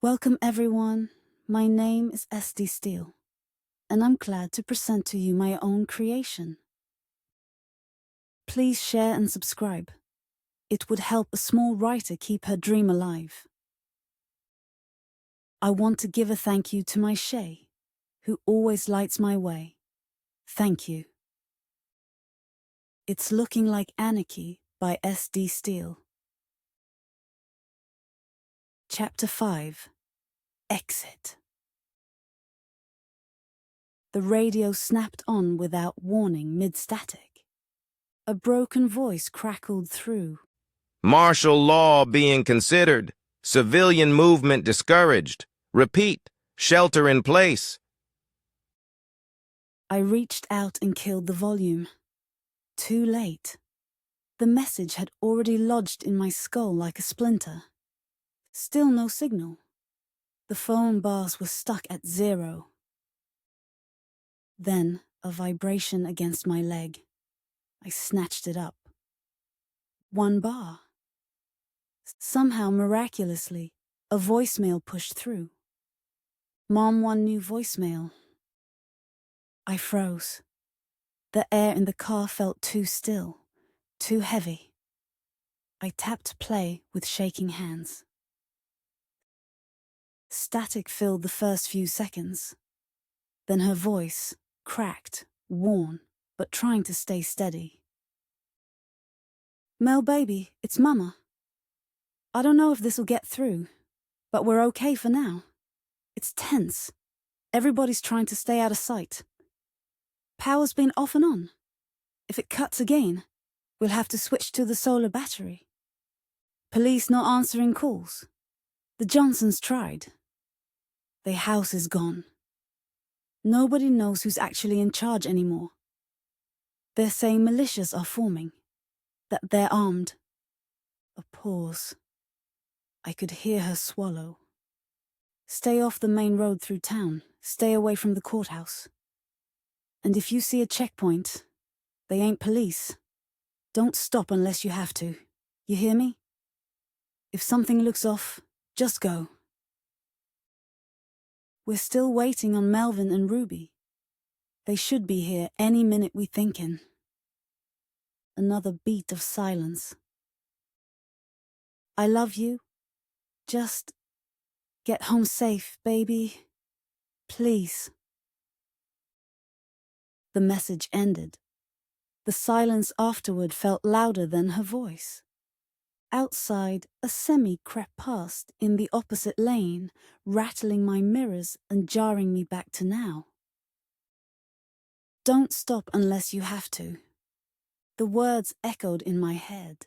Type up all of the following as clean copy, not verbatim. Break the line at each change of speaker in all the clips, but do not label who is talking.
Welcome everyone, my name is S.D Steele, and I'm glad to present to you my own creation. Please share and subscribe. It would help a small writer keep her dream alive. I want to give a thank you to my Shay, who always lights my way. Thank you. It's looking like Anarchy by S.D Steele. Chapter 5. Exit. The radio snapped on without warning mid-static. A broken voice crackled through.
Martial law being considered. Civilian movement discouraged. Repeat, shelter in place.
I reached out and killed the volume. Too late. The message had already lodged in my skull like a splinter. Still no signal. The phone bars were stuck at 0. Then a vibration against my leg. I snatched it up. 1 bar. Somehow, miraculously, a voicemail pushed through. Mom, 1 new voicemail. I froze. The air in the car felt too still, too heavy. I tapped play with shaking hands. Static filled the first few seconds. Then her voice, cracked, worn, but trying to stay steady. Mel baby, it's Mama. I don't know if this'll get through, but we're okay for now. It's tense. Everybody's trying to stay out of sight. Power's been off and on. If it cuts again, we'll have to switch to the solar battery. Police not answering calls. The Johnsons tried. Their house is gone. Nobody knows who's actually in charge anymore. They're saying militias are forming, that they're armed. A pause. I could hear her swallow. Stay off the main road through town. Stay away from the courthouse. And if you see a checkpoint, they ain't police. Don't stop unless you have to. You hear me? If something looks off, just go. We're still waiting on Melvin and Ruby. They should be here any minute we thinkin'. Another beat of silence. I love you. Just get home safe, baby. Please. The message ended. The silence afterward felt louder than her voice. Outside, a semi crept past in the opposite lane, rattling my mirrors and jarring me back to now. Don't stop unless you have to. The words echoed in my head.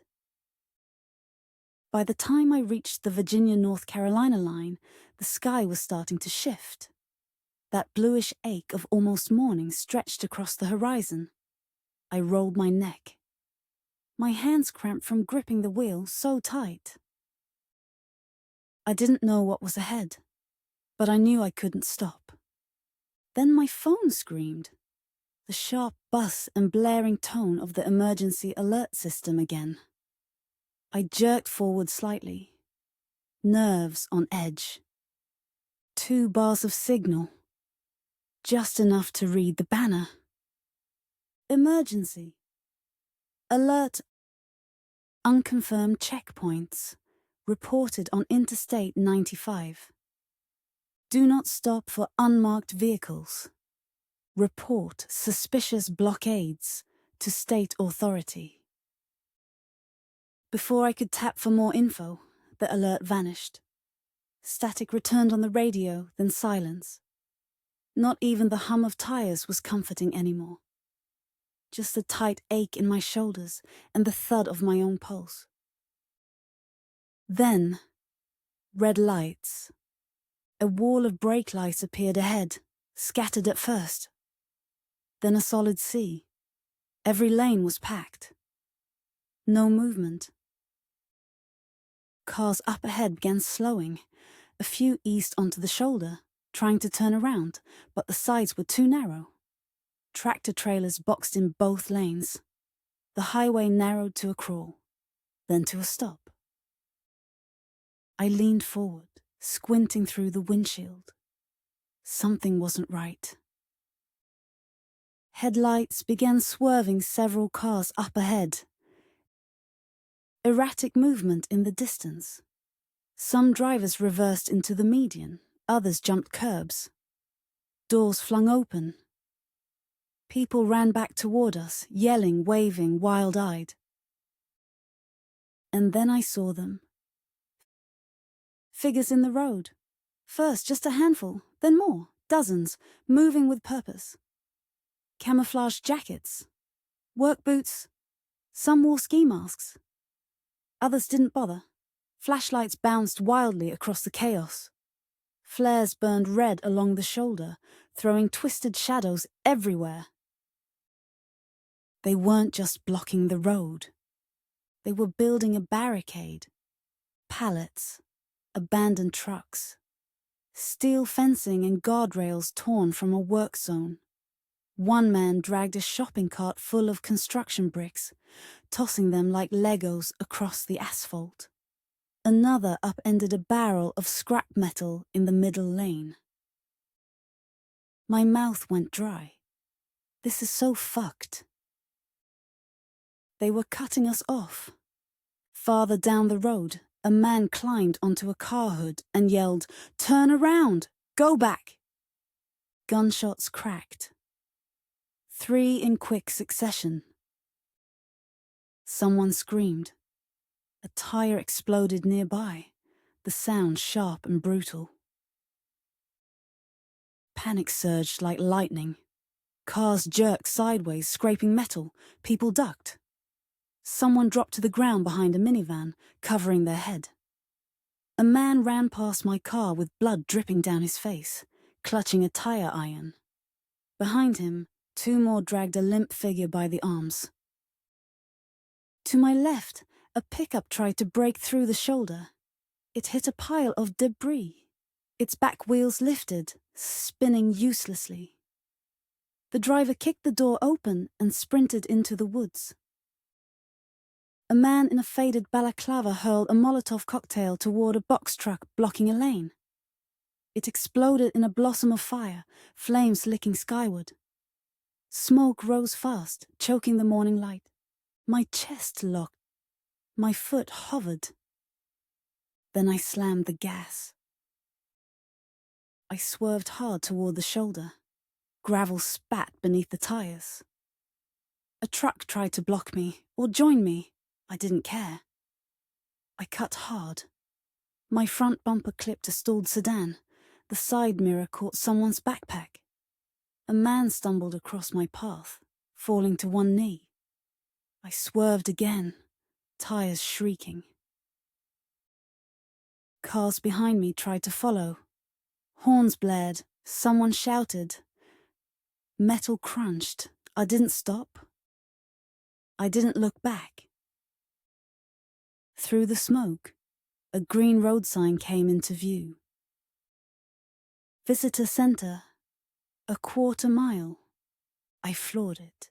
By the time I reached the Virginia-North Carolina line, the sky was starting to shift. That bluish ache of almost morning stretched across the horizon. I rolled my neck. My hands cramped from gripping the wheel so tight. I didn't know what was ahead, but I knew I couldn't stop. Then my phone screamed. The sharp buzz and blaring tone of the emergency alert system again. I jerked forward slightly. Nerves on edge. 2 bars of signal. Just enough to read the banner. Emergency. Alert. Unconfirmed checkpoints. Reported on Interstate 95. Do not stop for unmarked vehicles. Report suspicious blockades to state authority. Before I could tap for more info, the alert vanished. Static returned on the radio, then silence. Not even the hum of tires was comforting anymore. Just a tight ache in my shoulders and the thud of my own pulse. Then, red lights. A wall of brake lights appeared ahead, scattered at first. Then a solid sea. Every lane was packed. No movement. Cars up ahead began slowing. A few eased onto the shoulder, trying to turn around, but the sides were too narrow. Tractor-trailers boxed in both lanes. The highway narrowed to a crawl, then to a stop. I leaned forward, squinting through the windshield. Something wasn't right. Headlights began swerving several cars up ahead. Erratic movement in the distance. Some drivers reversed into the median, others jumped curbs. Doors flung open. People ran back toward us, yelling, waving, wild-eyed. And then I saw them. Figures in the road. First just a handful, then more, dozens, moving with purpose. Camouflage jackets, work boots. Some wore ski masks. Others didn't bother. Flashlights bounced wildly across the chaos. Flares burned red along the shoulder, throwing twisted shadows everywhere. They weren't just blocking the road. They were building a barricade. Pallets, abandoned trucks, steel fencing and guardrails torn from a work zone. One man dragged a shopping cart full of construction bricks, tossing them like Legos across the asphalt. Another upended a barrel of scrap metal in the middle lane. My mouth went dry. This is so fucked. They were cutting us off. Farther down the road, a man climbed onto a car hood and yelled, "Turn around! Go back!" Gunshots cracked. 3 in quick succession. Someone screamed. A tire exploded nearby, the sound sharp and brutal. Panic surged like lightning. Cars jerked sideways, scraping metal. People ducked. Someone dropped to the ground behind a minivan, covering their head. A man ran past my car with blood dripping down his face, clutching a tire iron. Behind him, 2 more dragged a limp figure by the arms. To my left, a pickup tried to break through the shoulder. It hit a pile of debris. Its back wheels lifted, spinning uselessly. The driver kicked the door open and sprinted into the woods. A man in a faded balaclava hurled a Molotov cocktail toward a box truck blocking a lane. It exploded in a blossom of fire, flames licking skyward. Smoke rose fast, choking the morning light. My chest locked. My foot hovered. Then I slammed the gas. I swerved hard toward the shoulder. Gravel spat beneath the tires. A truck tried to block me or join me. I didn't care. I cut hard. My front bumper clipped a stalled sedan. The side mirror caught someone's backpack. A man stumbled across my path, falling to one knee. I swerved again, tires shrieking. Cars behind me tried to follow. Horns blared, someone shouted. Metal crunched. I didn't stop. I didn't look back. Through the smoke, a green road sign came into view. Visitor Center, a quarter mile. I floored it.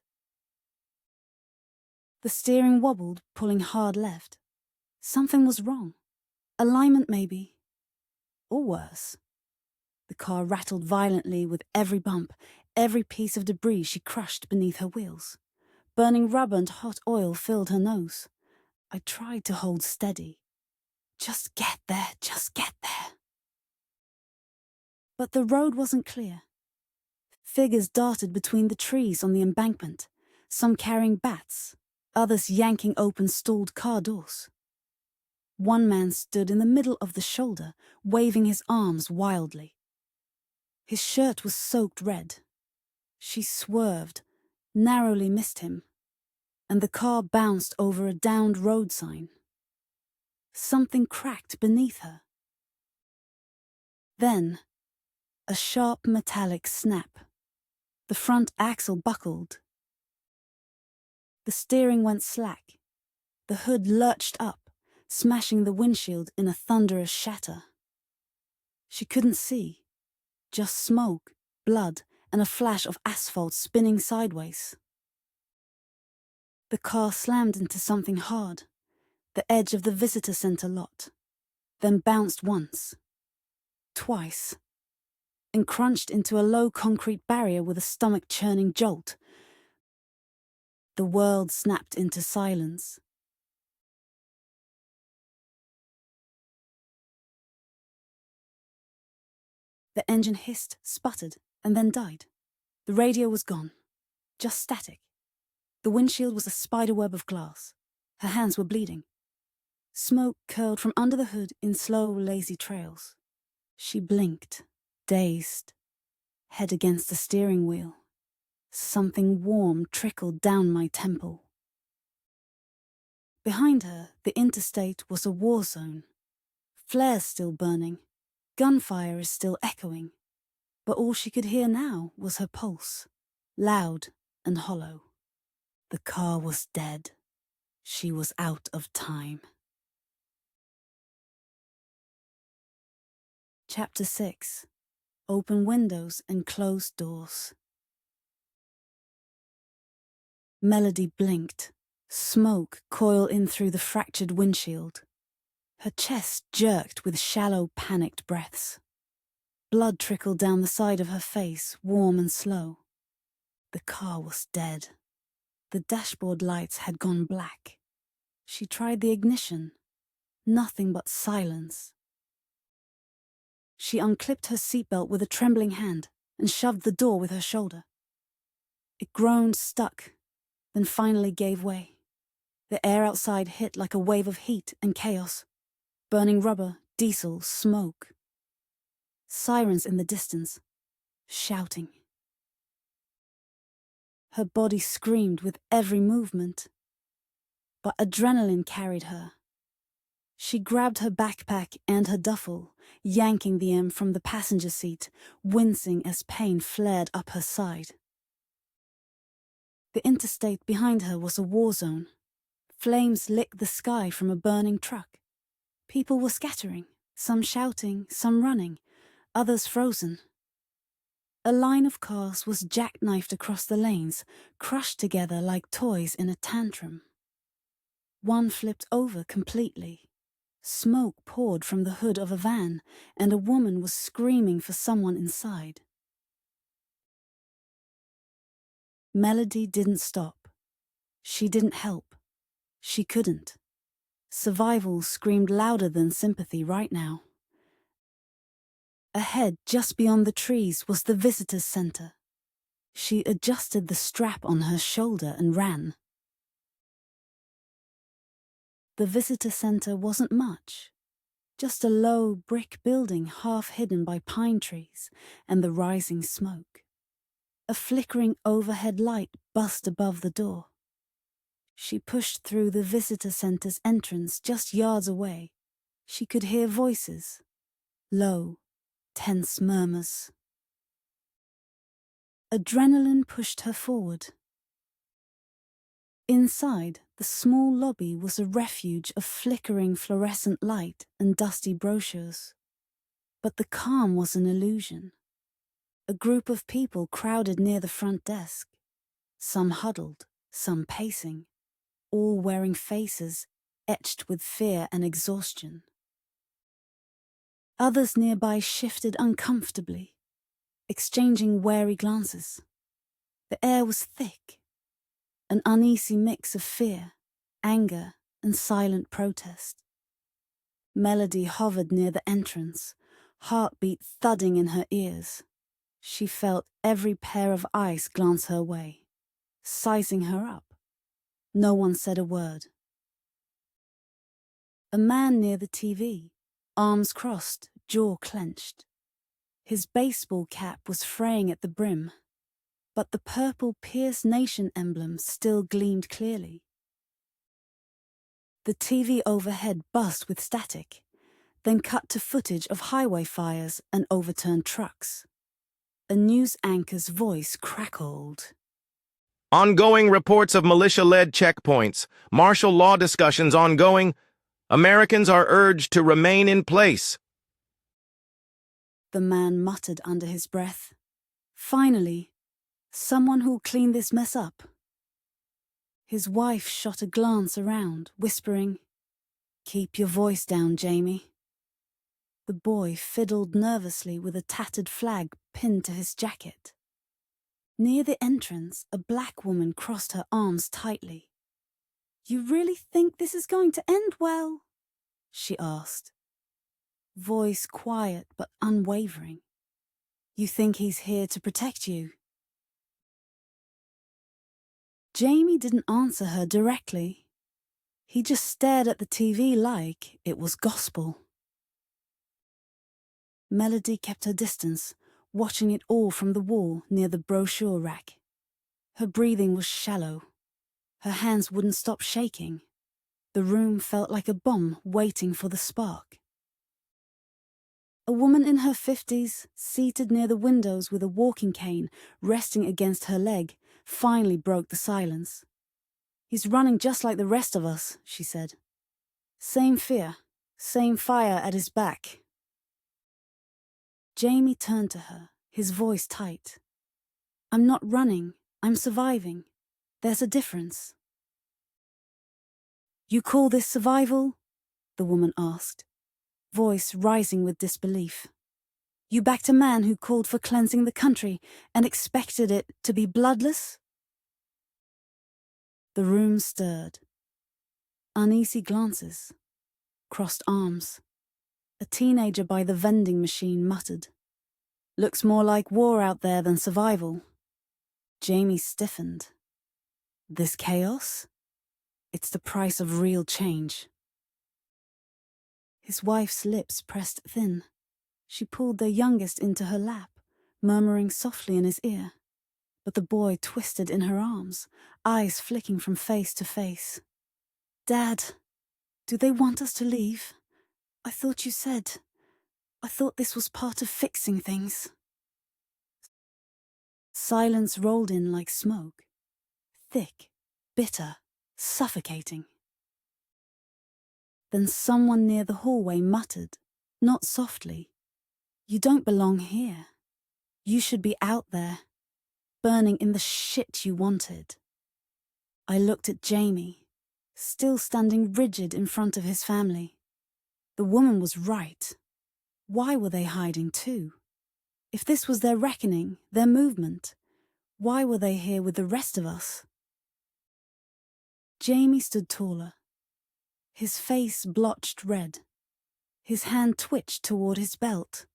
The steering wobbled, pulling hard left. Something was wrong. Alignment maybe. Or worse. The car rattled violently with every bump, every piece of debris she crushed beneath her wheels. Burning rubber and hot oil filled her nose. I tried to hold steady. Just get there, just get there. But the road wasn't clear. Figures darted between the trees on the embankment, some carrying bats, others yanking open stalled car doors. One man stood in the middle of the shoulder, waving his arms wildly. His shirt was soaked red. She swerved, narrowly missed him, and the car bounced over a downed road sign. Something cracked beneath her. Then, a sharp metallic snap. The front axle buckled. The steering went slack. The hood lurched up, smashing the windshield in a thunderous shatter. She couldn't see, just smoke, blood, and a flash of asphalt spinning sideways. The car slammed into something hard, the edge of the visitor center lot, then bounced once. twice, and crunched into a low concrete barrier with a stomach-churning jolt. The world snapped into silence. The engine hissed, sputtered, and then died. The radio was gone. Just static. The windshield was a spiderweb of glass. Her hands were bleeding. Smoke curled from under the hood in slow, lazy trails. She blinked, dazed, head against the steering wheel. Something warm trickled down my temple. Behind her, the interstate was a war zone. Flares still burning. Gunfire is still echoing. But all she could hear now was her pulse, loud and hollow. The car was dead. She was out of time. Chapter 6. Open windows and closed doors. Melody blinked. Smoke coiled in through the fractured windshield. Her chest jerked with shallow, panicked breaths. Blood trickled down the side of her face, warm and slow. The car was dead. The dashboard lights had gone black. She tried the ignition. Nothing but silence. She unclipped her seatbelt with a trembling hand and shoved the door with her shoulder. It groaned, stuck, then finally gave way. The air outside hit like a wave of heat and chaos. Burning rubber, diesel, smoke. Sirens in the distance, shouting. Her body screamed with every movement. But adrenaline carried her. She grabbed her backpack and her duffel, yanking the M from the passenger seat, wincing as pain flared up her side. The interstate behind her was a war zone. Flames licked the sky from a burning truck. People were scattering, some shouting, some running, others frozen. A line of cars was jackknifed across the lanes, crushed together like toys in a tantrum. One flipped over completely. Smoke poured from the hood of a van, and a woman was screaming for someone inside. Melody didn't stop. She didn't help. She couldn't. Survival screamed louder than sympathy right now. Ahead, just beyond the trees, was the visitors' center. She adjusted the strap on her shoulder and ran. The visitor center wasn't much. Just a low brick building half hidden by pine trees and the rising smoke. A flickering overhead light buzzed above the door. She pushed through the visitor center's entrance just yards away. She could hear voices. Low, tense murmurs. Adrenaline pushed her forward. Inside, the small lobby was a refuge of flickering fluorescent light and dusty brochures. But the calm was an illusion. A group of people crowded near the front desk. Some huddled, some pacing, all wearing faces etched with fear and exhaustion. Others nearby shifted uncomfortably, exchanging wary glances. The air was thick, an uneasy mix of fear, anger, and silent protest. Melody hovered near the entrance, heartbeat thudding in her ears. She felt every pair of eyes glance her way, sizing her up. No one said a word. A man near the TV, arms crossed, jaw clenched. His baseball cap was fraying at the brim, but the purple Pierce Nation emblem still gleamed clearly. The TV overhead buzzed with static, then cut to footage of highway fires and overturned trucks. A news anchor's voice crackled.
Ongoing reports of militia-led checkpoints. Martial law discussions ongoing. Americans are urged to remain in place.
The man muttered under his breath. Finally, someone who'll clean this mess up. His wife shot a glance around, whispering, "Keep your voice down, Jamie." The boy fiddled nervously with a tattered flag pinned to his jacket. Near the entrance, a black woman crossed her arms tightly. "You really think this is going to end well?" she asked. Voice quiet but unwavering. "You think he's here to protect you?" Jamie didn't answer her directly. He just stared at the TV like it was gospel. Melody kept her distance, watching it all from the wall near the brochure rack. Her breathing was shallow. Her hands wouldn't stop shaking. The room felt like a bomb waiting for the spark. A woman in her 50s, seated near the windows with a walking cane resting against her leg, finally broke the silence. "He's running just like the rest of us," she said. "Same fear, same fire at his back." Jamie turned to her, his voice tight. "I'm not running, I'm surviving. There's a difference." "You call this survival?" the woman asked, voice rising with disbelief. "You backed a man who called for cleansing the country and expected it to be bloodless?" The room stirred. Uneasy glances, crossed arms. A teenager by the vending machine muttered, "Looks more like war out there than survival." Jamie stiffened. This chaos? It's the price of real change. His wife's lips pressed thin. She pulled their youngest into her lap, murmuring softly in his ear. But the boy twisted in her arms, eyes flicking from face to face. "Dad, do they want us to leave? I thought this was part of fixing things." Silence rolled in like smoke. Thick, bitter, suffocating. Then someone near the hallway muttered, not softly, "You don't belong here. You should be out there, burning in the shit you wanted." I looked at Jamie, still standing rigid in front of his family. The woman was right. Why were they hiding too? If this was their reckoning, their movement, why were they here with the rest of us? Jamie stood taller. His face blotched red. His hand twitched toward his belt.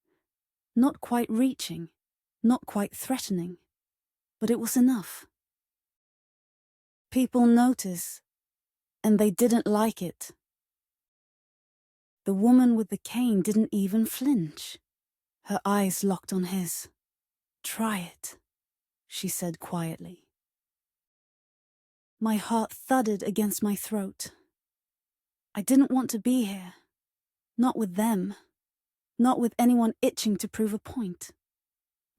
Not quite reaching, not quite threatening, but it was enough. People notice, and they didn't like it. The woman with the cane didn't even flinch. Her eyes locked on his. "Try it," she said quietly. My heart thudded against my throat. I didn't want to be here. Not with them. Not with anyone itching to prove a point.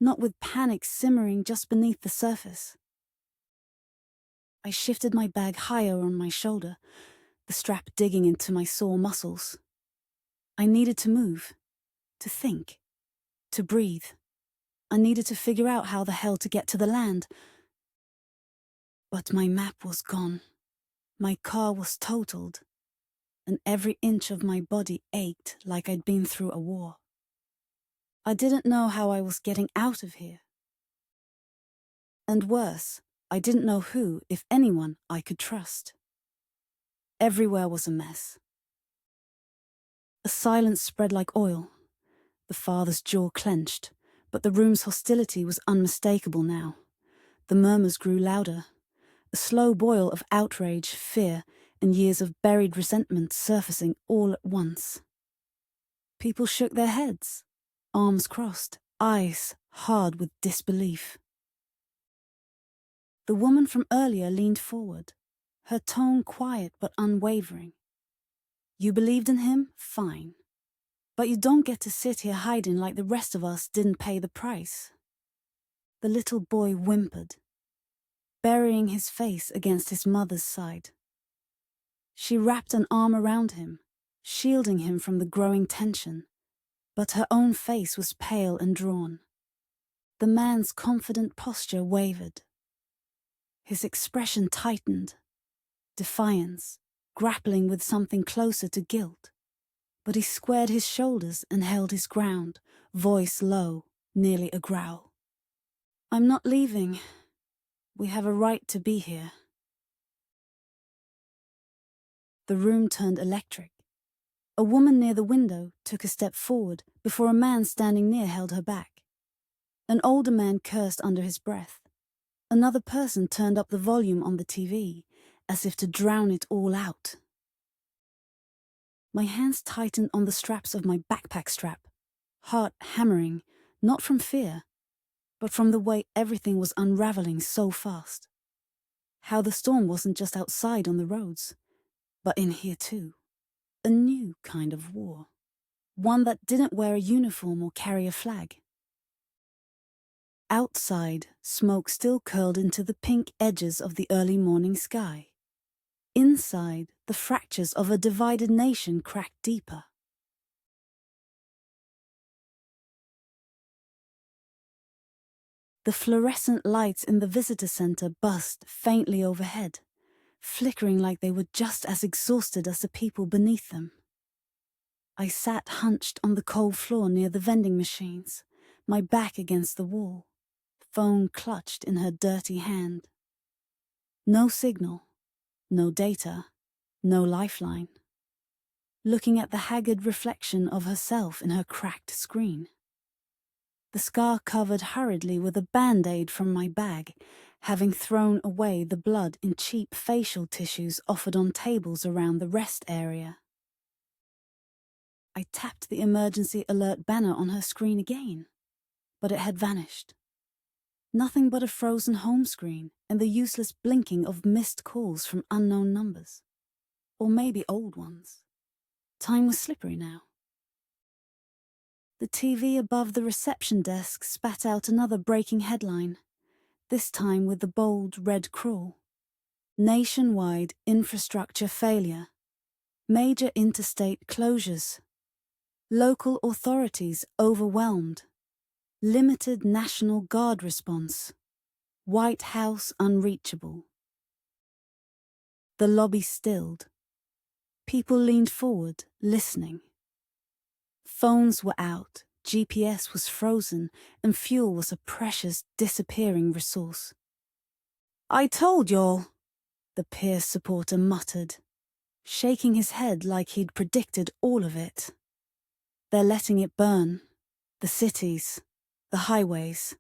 Not with panic simmering just beneath the surface. I shifted my bag higher on my shoulder, the strap digging into my sore muscles. I needed to move, to think, to breathe. I needed to figure out how the hell to get to the land. But my map was gone. My car was totaled, and every inch of my body ached like I'd been through a war. I didn't know how I was getting out of here. And worse, I didn't know who, if anyone, I could trust. Everywhere was a mess. A silence spread like oil. The father's jaw clenched, but the room's hostility was unmistakable now. The murmurs grew louder. A slow boil of outrage, fear, and years of buried resentment surfacing all at once. People shook their heads, arms crossed, eyes hard with disbelief. The woman from earlier leaned forward, her tone quiet but unwavering. "You believed in him? Fine. But you don't get to sit here hiding like the rest of us didn't pay the price." The little boy whimpered, burying his face against his mother's side. She wrapped an arm around him, shielding him from the growing tension, but her own face was pale and drawn. The man's confident posture wavered. His expression tightened, defiance, grappling with something closer to guilt. but he squared his shoulders and held his ground, voice low, nearly a growl. "I'm not leaving. We have a right to be here." The room turned electric. A woman near the window took a step forward before a man standing near held her back. An older man cursed under his breath. Another person turned up the volume on the TV, as if to drown it all out. My hands tightened on the straps of my backpack strap, heart hammering, not from fear, but from the way everything was unraveling so fast. How the storm wasn't just outside on the roads, but in here too. A new kind of war. One that didn't wear a uniform or carry a flag. Outside, smoke still curled into the pink edges of the early morning sky. Inside, the fractures of a divided nation cracked deeper. The fluorescent lights in the visitor center buzzed faintly overhead, flickering like they were just as exhausted as the people beneath them. I sat hunched on the cold floor near the vending machines, my back against the wall, phone clutched in her dirty hand. No signal, no data, no lifeline. Looking at the haggard reflection of herself in her cracked screen. The scar covered hurriedly with a band-aid from my bag, having thrown away the blood in cheap facial tissues offered on tables around the rest area. I tapped the emergency alert banner on her screen again, but it had vanished. Nothing but a frozen home screen and the useless blinking of missed calls from unknown numbers. Or maybe old ones. Time was slippery now. The TV above the reception desk spat out another breaking headline, this time with the bold red crawl. Nationwide infrastructure failure. Major interstate closures. Local authorities overwhelmed. Limited National Guard response. White House unreachable. The lobby stilled. People leaned forward, listening. Phones were out, GPS was frozen, and fuel was a precious, disappearing resource. "I told y'all," the peer supporter muttered, shaking his head like he'd predicted all of it. "They're letting it burn. The cities, the highways.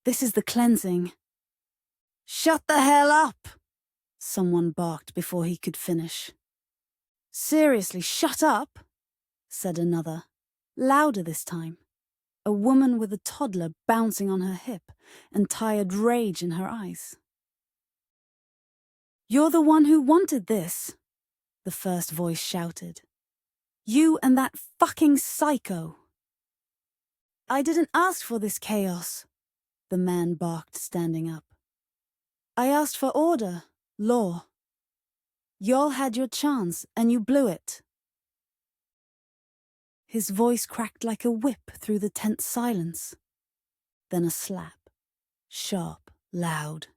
This is the cleansing." "Shut the hell up!" someone barked before he could finish. "Seriously, shut up," said another, louder this time. A woman with a toddler bouncing on her hip and tired rage in her eyes. "You're the one who wanted this," the first voice shouted. "You and that fucking psycho." "I didn't ask for this chaos," the man barked, standing up. "I asked for order, law. Y'all had your chance and you blew it." His voice cracked like a whip through the tense silence. Then a slap, sharp, loud.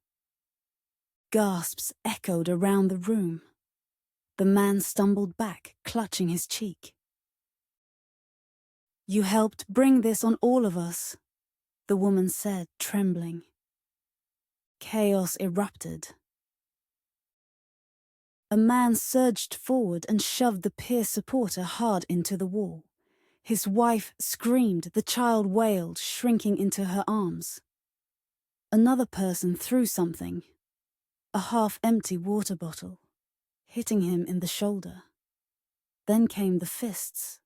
Gasps echoed around the room. The man stumbled back, clutching his cheek. "You helped bring this on all of us," the woman said, trembling. Chaos erupted. A man surged forward and shoved the peer supporter hard into the wall. His wife screamed, the child wailed, shrinking into her arms. Another person threw something, a half-empty water bottle, hitting him in the shoulder. Then came the fists.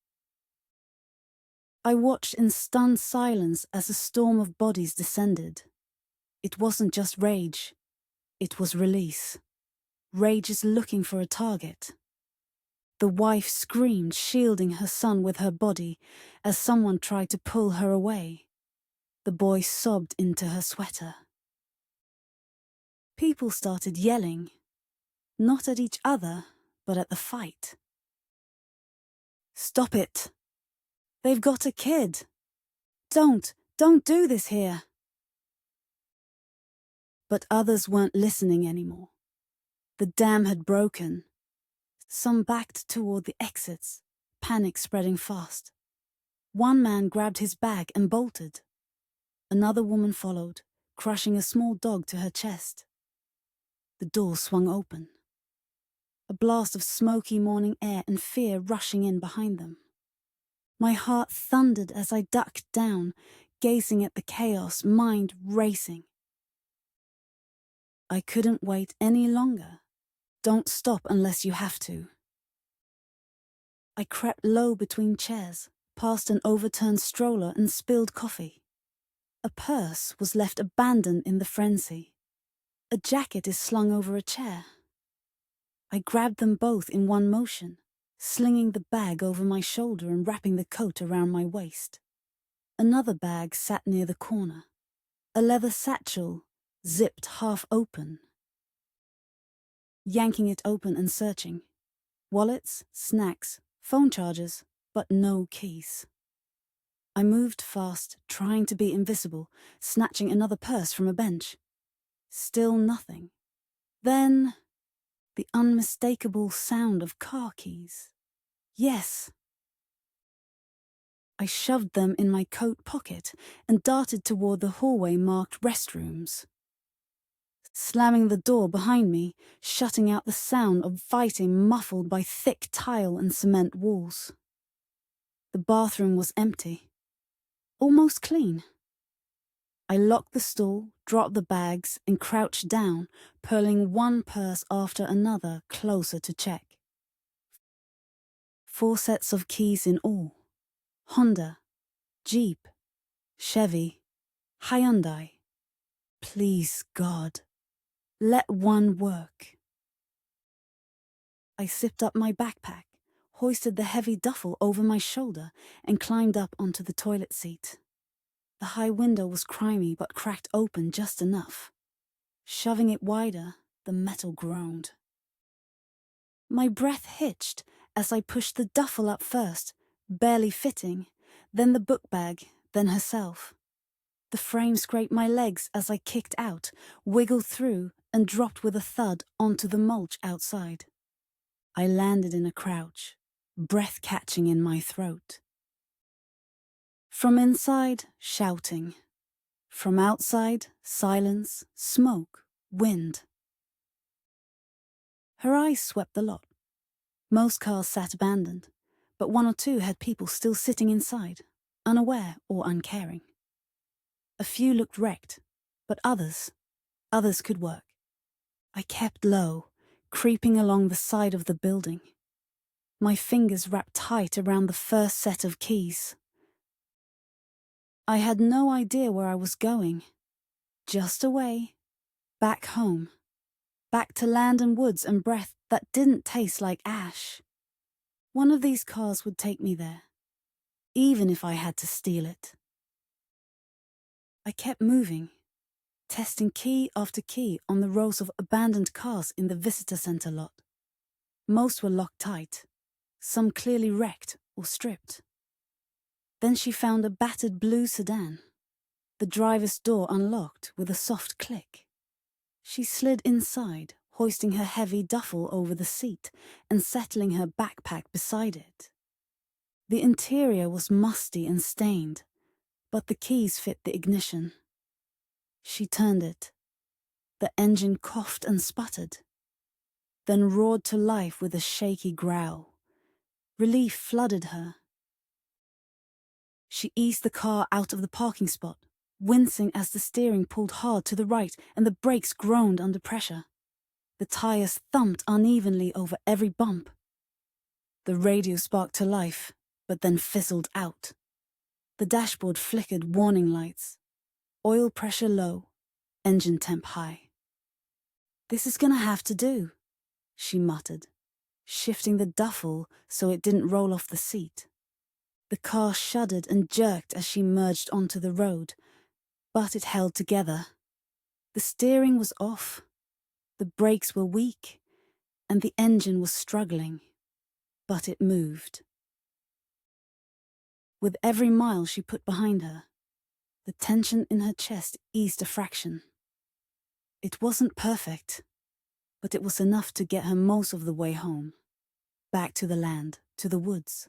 I watched in stunned silence as a storm of bodies descended. It wasn't just rage, it was release. Rage is looking for a target. The wife screamed, shielding her son with her body, as someone tried to pull her away. The boy sobbed into her sweater. People started yelling, not at each other, but at the fight. "Stop it! They've got a kid! Don't do this here!" But others weren't listening anymore. The dam had broken. Some backed toward the exits, panic spreading fast. One man grabbed his bag and bolted. Another woman followed, crushing a small dog to her chest. The door swung open. A blast of smoky morning air and fear rushing in behind them. My heart thundered as I ducked down, gazing at the chaos, mind racing. I couldn't wait any longer. Don't stop unless you have to. I crept low between chairs, past an overturned stroller and spilled coffee. A purse was left abandoned in the frenzy. A jacket is slung over a chair. I grabbed them both in one motion, slinging the bag over my shoulder and wrapping the coat around my waist. Another bag sat near the corner. A leather satchel, zipped half open. Yanking it open and searching. Wallets, snacks, phone chargers, but no keys. I moved fast, trying to be invisible, snatching another purse from a bench. Still nothing. Then, the unmistakable sound of car keys. Yes. I shoved them in my coat pocket and darted toward the hallway marked restrooms. Slamming the door behind me, shutting out the sound of fighting muffled by thick tile and cement walls. The bathroom was empty. Almost clean. I locked the stall, dropped the bags, and crouched down, pulling one purse after another closer to check. 4 sets of keys in all. Honda, Jeep, Chevy, Hyundai. Please, God, let one work. I zipped up my backpack, hoisted the heavy duffel over my shoulder, and climbed up onto the toilet seat. The high window was grimy but cracked open just enough. Shoving it wider, the metal groaned. My breath hitched as I pushed the duffel up first, barely fitting, then the book bag, then herself. The frame scraped my legs as I kicked out, wiggled through, and dropped with a thud onto the mulch outside. I landed in a crouch, breath catching in my throat. From inside, shouting. From outside, silence, smoke, wind. Her eyes swept the lot. Most cars sat abandoned, but 1 or 2 had people still sitting inside, unaware or uncaring. A few looked wrecked, but others could work. I kept low, creeping along the side of the building. My fingers wrapped tight around the first set of keys. I had no idea where I was going. Just away, back home, back to land and woods and breath that didn't taste like ash. One of these cars would take me there, even if I had to steal it. I kept moving, testing key after key on the rows of abandoned cars in the visitor center lot. Most were locked tight, some clearly wrecked or stripped. Then she found a battered blue sedan. The driver's door unlocked with a soft click. She slid inside, hoisting her heavy duffel over the seat and settling her backpack beside it. The interior was musty and stained, but the keys fit the ignition. She turned it. The engine coughed and sputtered, then roared to life with a shaky growl. Relief flooded her. She eased the car out of the parking spot, wincing as the steering pulled hard to the right and the brakes groaned under pressure. The tires thumped unevenly over every bump. The radio sparked to life, but then fizzled out. The dashboard flickered warning lights. Oil pressure low, engine temp high. "This is gonna have to do," she muttered, shifting the duffel so it didn't roll off the seat. The car shuddered and jerked as she merged onto the road, but it held together. The steering was off, the brakes were weak, and the engine was struggling, but it moved. With every mile she put behind her, the tension in her chest eased a fraction. It wasn't perfect, but it was enough to get her most of the way home, back to the land, to the woods,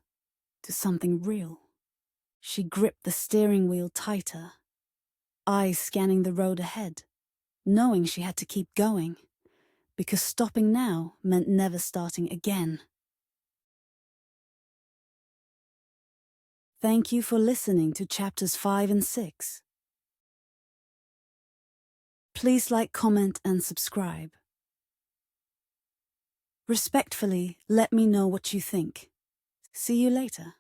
to something real. She gripped the steering wheel tighter, eyes scanning the road ahead, knowing she had to keep going, because stopping now meant never starting again. Thank you for listening to chapters 5 and 6. Please like, comment, and subscribe. Respectfully, let me know what you think. See you later.